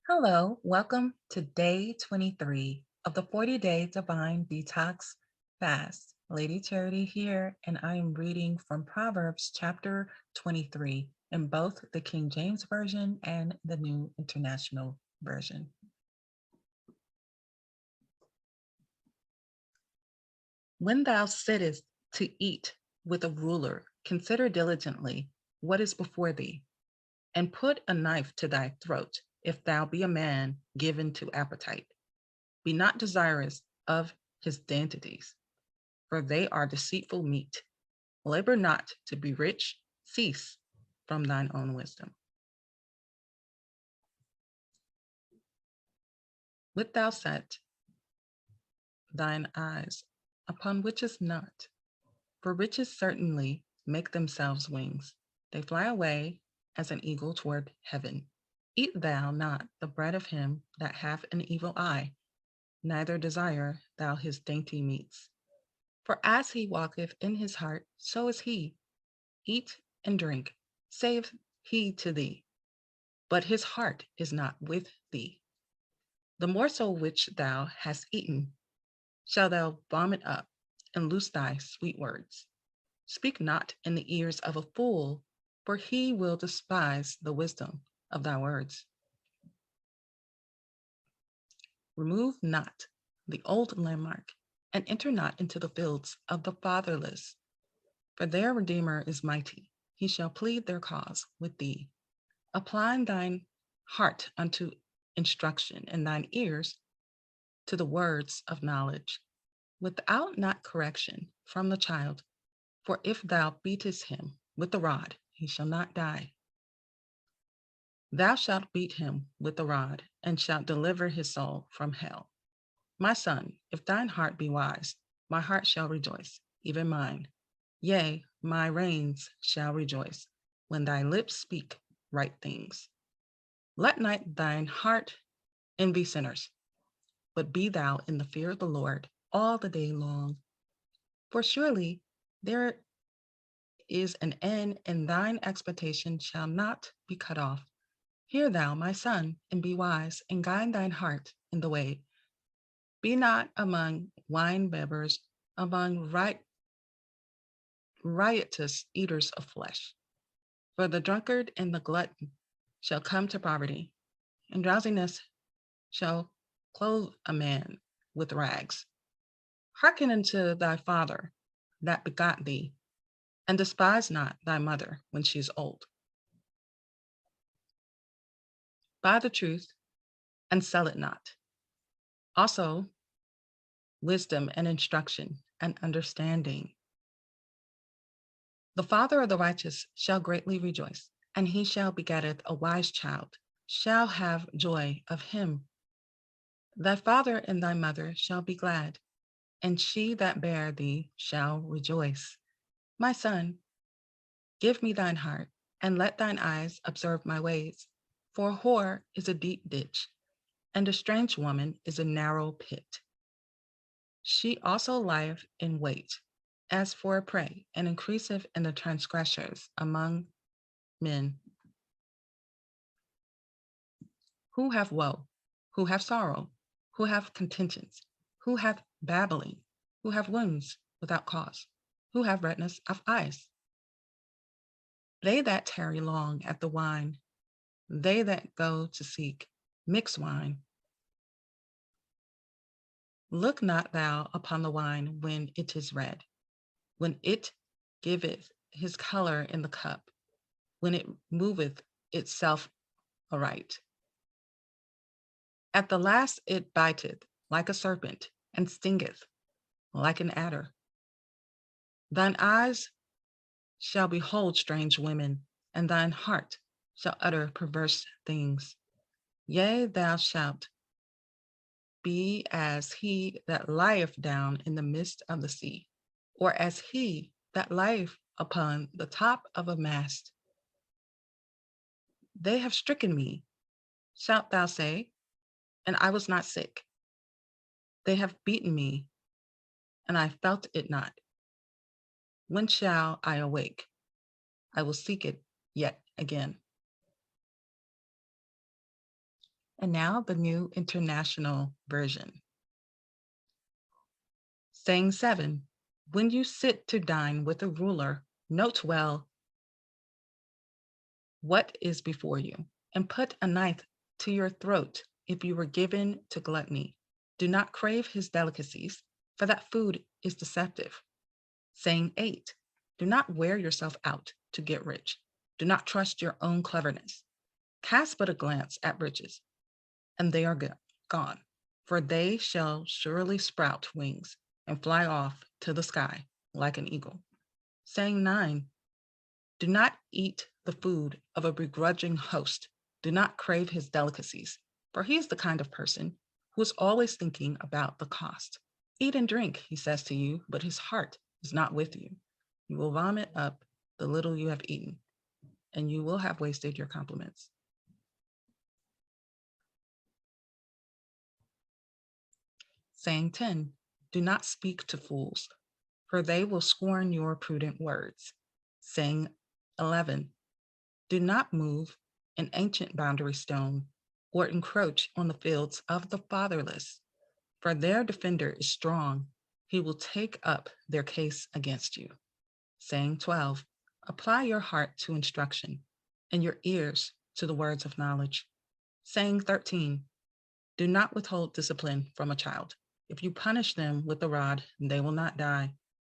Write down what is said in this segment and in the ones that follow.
Hello, welcome to day 23 of the 40-day Divine Detox Fast. Lady Charity here, and I am reading from Proverbs chapter 23 in both the King James Version and the New International Version. When thou sittest to eat with a ruler, consider diligently what is before thee, and put a knife to thy throat, if thou be a man given to appetite. Be not desirous of his dainties, for they are deceitful meat. Labor not to be rich, cease from thine own wisdom. Wilt thou set thine eyes upon riches not? For riches certainly make themselves wings. They fly away as an eagle toward heaven. Eat thou not the bread of him that hath an evil eye, neither desire thou his dainty meats. For as he walketh in his heart, so is he. Eat and drink, saith he to thee, but his heart is not with thee. The morsel which thou hast eaten shall thou vomit up, and loose thy sweet words. Speak not in the ears of a fool, for he will despise the wisdom of thy words. Remove not the old landmark, and enter not into the fields of the fatherless, for their Redeemer is mighty. He shall plead their cause with thee. Apply thine heart unto instruction, and thine ears to the words of knowledge, without not correction from the child. For if thou beatest him with the rod, he shall not die. Thou shalt beat him with the rod, and shalt deliver his soul from hell. My son, if thine heart be wise, my heart shall rejoice, even mine. Yea, my reins shall rejoice, when thy lips speak right things. Let not thine heart envy sinners, but be thou in the fear of the Lord all the day long. For surely there is an end, and thine expectation shall not be cut off. Hear thou, my son, and be wise, and guide thine heart in the way. Be not among wine bibbers, among riotous eaters of flesh. For the drunkard and the glutton shall come to poverty, and drowsiness shall clothe a man with rags. Hearken unto thy father that begot thee, and despise not thy mother when she is old. Buy the truth and sell it not. Also, wisdom and instruction and understanding. The father of the righteous shall greatly rejoice, and he shall begetteth a wise child, shall have joy of him. Thy father and thy mother shall be glad, and she that bare thee shall rejoice. My son, give me thine heart, and let thine eyes observe my ways. For a whore is a deep ditch, and a strange woman is a narrow pit. She also lieth in wait as for a prey, and increaseth in the transgressors among men. Who have woe? Who have sorrow? Who have contentions? Who have babbling? Who have wounds without cause? Who have redness of eyes? They that tarry long at the wine, they that go to seek mixed wine. Look not thou upon the wine when it is red, when it giveth his color in the cup, when it moveth itself aright. At the last it biteth like a serpent, and stingeth like an adder. Thine eyes shall behold strange women, and thine heart shall utter perverse things. Yea, thou shalt be as he that lieth down in the midst of the sea, or as he that lieth upon the top of a mast. They have stricken me, shalt thou say, and I was not sick. They have beaten me, and I felt it not. When shall I awake? I will seek it yet again. And now the New International Version. Saying 7. When you sit to dine with a ruler, note well what is before you, and put a knife to your throat if you were given to gluttony. Do not crave his delicacies, for that food is deceptive. Saying 8. Do not wear yourself out to get rich. Do not trust your own cleverness. Cast but a glance at riches, and they are gone, for they shall surely sprout wings and fly off to the sky like an eagle. Saying 9. Do not eat the food of a begrudging host. Do not crave his delicacies, for he is the kind of person who is always thinking about the cost. Eat and drink, he says to you, but his heart is not with you. You will vomit up the little you have eaten, and you will have wasted your compliments. Saying 10. Do not speak to fools, for they will scorn your prudent words. Saying 11. Do not move an ancient boundary stone or encroach on the fields of the fatherless, for their defender is strong. He will take up their case against you. Saying 12. Apply your heart to instruction and your ears to the words of knowledge. Saying 13. Do not withhold discipline from a child. If you punish them with the rod, they will not die.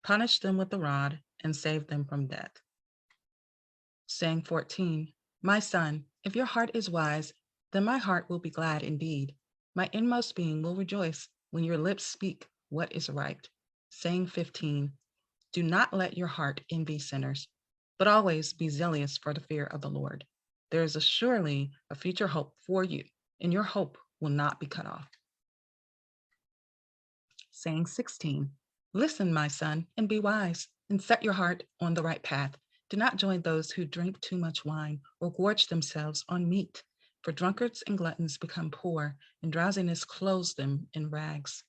Punish them with the rod and save them from death. Saying 14. My son, if your heart is wise, then my heart will be glad indeed. My inmost being will rejoice when your lips speak what is right. Saying 15. Do not let your heart envy sinners, but always be zealous for the fear of the Lord. There is surely a future hope for you, and your hope will not be cut off. Saying 16. Listen, my son, and be wise, and set your heart on the right path. Do not join those who drink too much wine or gorge themselves on meat, for drunkards and gluttons become poor, and drowsiness clothes them in rags.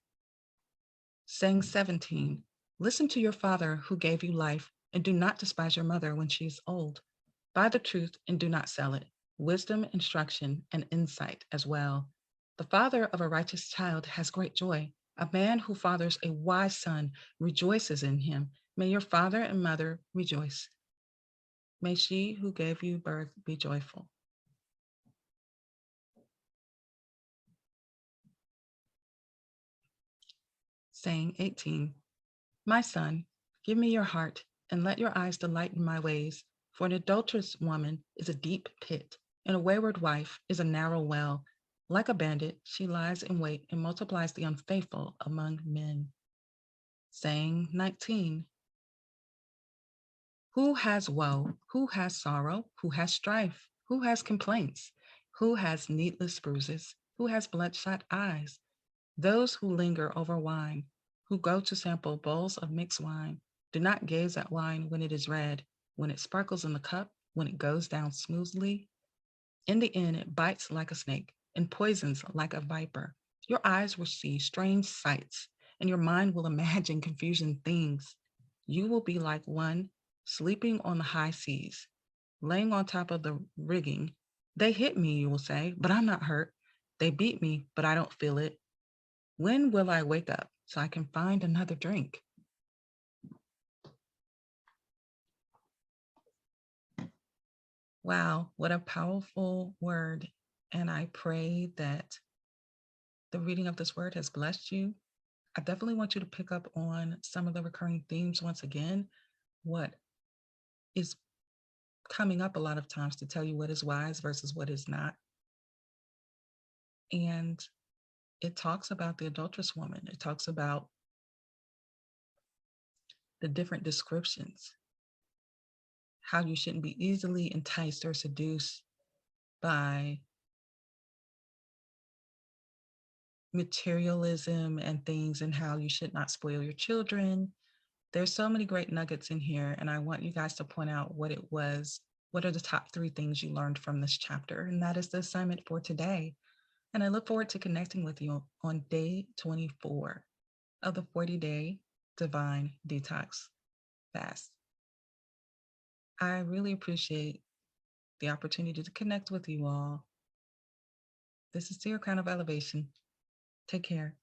Saying 17. Listen to your father who gave you life, and do not despise your mother when she is old. Buy the truth and do not sell it, wisdom, instruction, and insight as well. The father of a righteous child has great joy. A man who fathers a wise son rejoices in him. May your father and mother rejoice. May she who gave you birth be joyful. Saying 18. My son, give me your heart, and let your eyes delight in my ways. For an adulterous woman is a deep pit, and a wayward wife is a narrow well. Like a bandit, she lies in wait and multiplies the unfaithful among men. Saying 19. Who has woe? Who has sorrow? Who has strife? Who has complaints? Who has needless bruises? Who has bloodshot eyes? Those who linger over wine, who go to sample bowls of mixed wine. Do not gaze at wine when it is red, when it sparkles in the cup, when it goes down smoothly. In the end, it bites like a snake and poisons like a viper. Your eyes will see strange sights, and your mind will imagine confusing things. You will be like one sleeping on the high seas, laying on top of the rigging. They hit me, you will say, but I'm not hurt. They beat me, but I don't feel it. When will I wake up so I can find another drink? Wow, what a powerful word. And I pray that the reading of this word has blessed you. I definitely want you to pick up on some of the recurring themes once again. What is coming up a lot of times to tell you what is wise versus what is not. And it talks about the adulterous woman. It talks about the different descriptions, how you shouldn't be easily enticed or seduced by materialism and things, and how you should not spoil your children. There's so many great nuggets in here, and I want you guys to point out what it was. What are the top 3 things you learned from this chapter? And that is the assignment for today. And I look forward to connecting with you on day 24 of the 40-day Divine Detox Fast. I really appreciate the opportunity to connect with you all. This is to your crown of elevation. Take care.